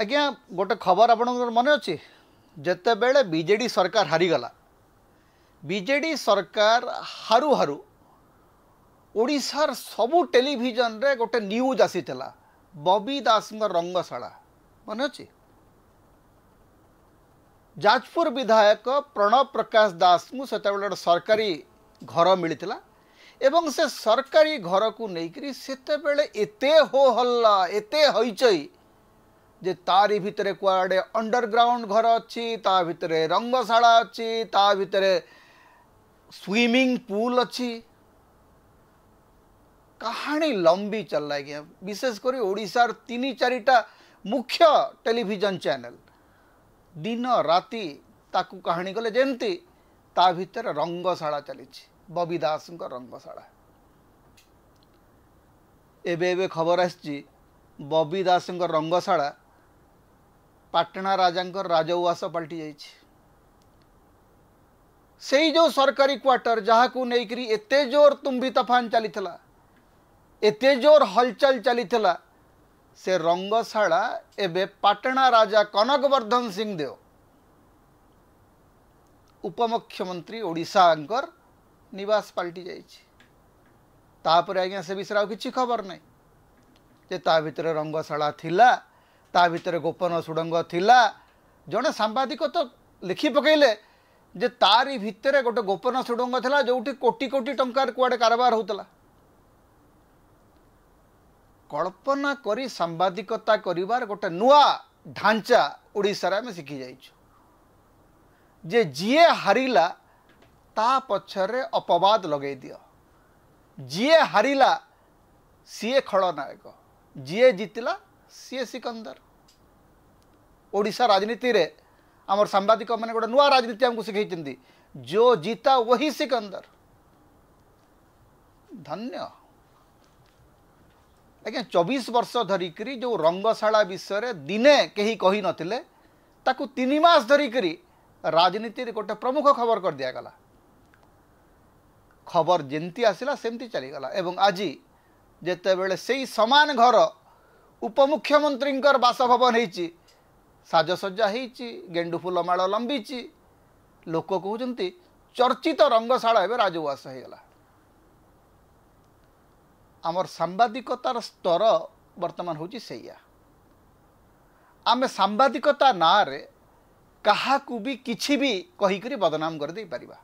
आज्ञा गोटे खबर आपण मन अच्छी जितेबले बीजेडी सरकार हारीगला बीजेडी सरकार हारू हारू ओडिशार सबू टेलीविजन रे गोटे न्यूज आसीला बबी दास रंगशाला मन अच्छी जाजपुर विधायक प्रणव प्रकाश दास को से सरकारी घर मिलता एवं से सरकारी घर को लेकर सेतेबेले एते हो हल्ला एते हईचई जे तारी भितरे कुआडे अंडरग्राउंड घर अच्छी ता भितरे रंगशाला अच्छी ता भितरे स्विमिंग पूल अच्छी कहानी लंबी चल गया विशेषकर ओडिशार 3-4टा मुख्य टेलीविजन चैनल दिन राति ताकू कहानी गले जेमती ता भितर रंगशाला चली बबी दास रंगशाला एबे खबर आसी बबी दास रंगशाला पाटना राजा राजउवास पलटि जाइछि सेई जो सरकारी क्वार्टर जहाँ को लेकर एते जोर तुम्बी तफान चलीथिला एते जोर हलचल चलीथिला से रंगशाला एबे पाटना राजा कनकवर्धन सिंह देव उपमुख्यमंत्री ओडिशांकर निवास पलटि जाइछि तापर आज्ञा से विषय किछि खबर नहीं जे ता भितर रंगशाला थिला ता भितर गोपन सुडंग थिला जड़े सांबादिक तो लिखि पकेले जे तारी भितर गोटे गोपन सुडंग थिला जोठी कोटी कोटी टंकार कुआडे कारबार होतला कल्पना करी सांबादिकता करिवार गोटे नुआ ढांचा ओडिशा रे शिखी जाइछु जे जीए हारिला ता पछरे अपवाद लगे दियो जीए हारिला सीए खलनायक जीए जितला सीए सिकंदर ओडिशा राजनीति रे आमर सांबादिक मैंने गोटे नुआ राजनीति हमको शिखई जो जीता वही सिकंदर धन्य आज्ञा 24 वर्ष धरिकी जो रंगशाला विषय दिने कहीं कही नथिले ताकू 3 मास धरिकी राजनीति रे गोटे प्रमुख खबर कर दियागला खबर जेमती आसिला सेमती चलीगला एवं आज जेतेबेले सेई समान घर उपमुख्यमंत्री बासभवन होती साजसज्जा होती गेंडु फूलमाल लंबीची लोक कहते चर्चित रंगशाला एवं राजउवास होगला आमर सांबादिकतार स्तर वर्तमान होची सेया आमे सांबादिकता ना रे कहा को भी किछि भी कही करी बदनाम कर दे परिबा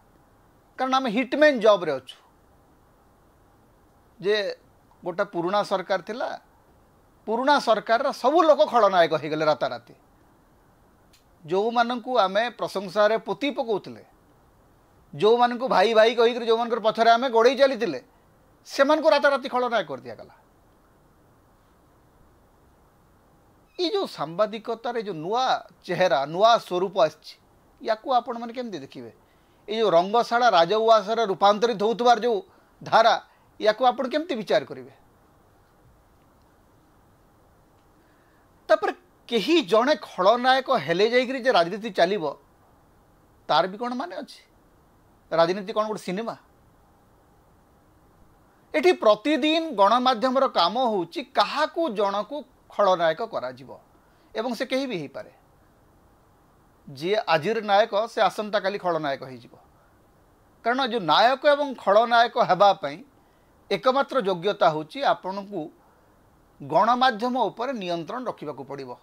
कारण आमे हिटमैन जॉब रे अछु जे गोटा पुराना सरकार थिला पुराना सरकार सबू लोक खलनायक हो गले राताराति जो मानू आमे प्रशंसा रे पोती पकाउतले जो मानू भाई भाई कही जो मान पछरे आमे गोड़े चली से राताराति खलनायक कर दिया गला ये जो सांबादिकतार जो नुआ चेहरा नुआ स्वरूप आया आपण मैंने केमती देखिए ये जो रंगशाला राजउवास रूपांतरित होउतबार जो धारा या आपण केमती विचार करेंगे तापर केही जड़े खलनायक हेले जाइकरी जे राजनीति चलिबो तार भी कौन माने अच्छी राजनीति कौन गोटे सिनेमा एठी प्रतिदिन गणमाध्यम काम होउची काहाकू जनकू खलनायक करा जिवो एवं से कहीं भी ही पारे जी आजिर नायक से आसंता काली खलनायक हो जिवो कारण जो नायक एवं खलनायक हेबा पई एकमात्र योग्यता होची आपनकू गणमाध्यम उपर नियंत्रण रखा पड़ो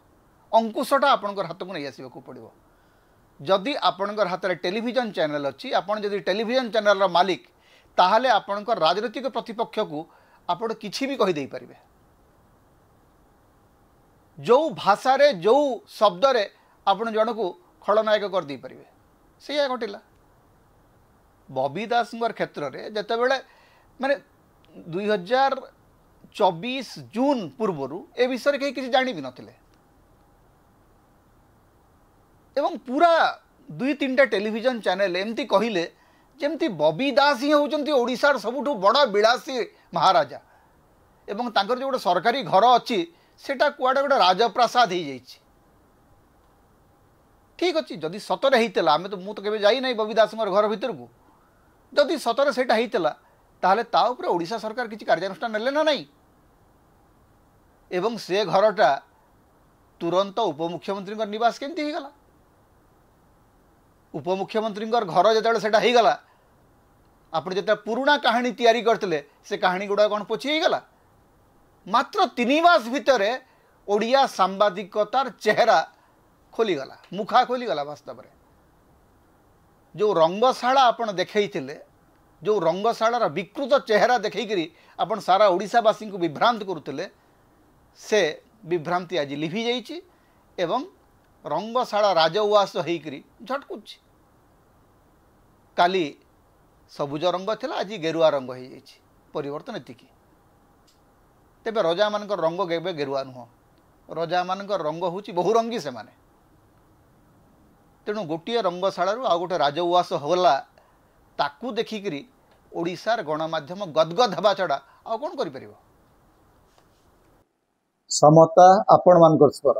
अंकुशटा आपणकर हाथ को नहीं आसवाक पड़ो जदि आपणकर हाथ में टेलीविजन चैनल अच्छी आपड़ जदि टेलीविजन चैनल मालिक ताहले आपणकर राजनीतिक प्रतिपक्ष को आपण किछि भी कही दे पारिबे जो भाषा रे जो शब्द रे आपण जन को खलनायक कर दे पारिबे से घटिला बबी दास क्षेत्र में जितेबले माने 2024 जून पूर्व ए विषय कहीं किसी जानी भी नथिले एवं पूरा 2-3टा टेलीविजन चैनल एमती कहले जमती बबी दास ही होचंती ओडिशार सबुठु बड़ विलासी महाराजा एवं तांकर जो गोटे सरकारी घर अच्छी सेटा कुआडे गोटे राजप्रासाद हो जाइछि ठीक अच्छी जदि सतरे होता आम तो मुझे केवे जाई नहीं बबी दास घर भीतर को जदि सतरे सेटा होता ताहले ता उपरे ओडिशा सरकार किसी कार्यानुष्ठान नेले ना नहीं एवं से घरटा तुरंत उपमुख्यमंत्री निवास केमती गला उपमुख्यमंत्री घर जो से गला आपण जो पुराणा कहानी तैयारी करते से कहानी गुड़ा कौन पोछी गला मात्र 3 मास भितर ओडिया सांबादिकतार चेहरा खोलीगला मुखा खोलीगला वास्तव में जो रंगशाला आपण देखते जो रंगशालार विकृत चेहरा देखी आपण सारा ओडिशावासी को विभ्रांत करुले से विभ्रांति आज लिभि जाइए एवं रंगशाला राजउआस होकर झटकुच काली सबुज रंग थिला आज गेरुआ रंग हो जाइए परिवर्तन एतिकी तेबे रजा मान रंग केबे गेरुआ नुह रजा मान रंग हूँ बहुरंगी से माने तेणु गोटे रंगशाला आ गोटे राजउआस होला ताकू देखिकी ओडिशार गणमाध्यम गदगद हवा छड़ा आ कौन कर समता आपण मानकर स्वर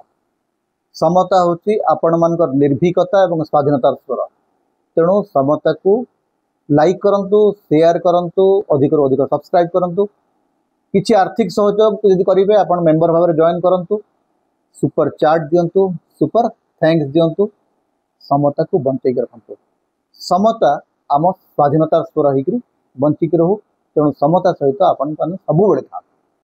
समता होची आपण मानकर निर्भीकता एवं स्वाधीनतार स्वर तेणु समता को लाइक करंतु शेयर करंतु अधिक रू अधिक सब्सक्राइब करंतु किछि आर्थिक सहयोग यदि करिवे आपण मेंबर भाव में जॉइन करंतु सुपर चार्ट दियंतु सुपर थैंक्स दियंतु समता को बंचेक रखंतु समता आम स्वाधीनतार स्वर होकर बंचिक रहू तेणु समता सहित आपण सब बेले था।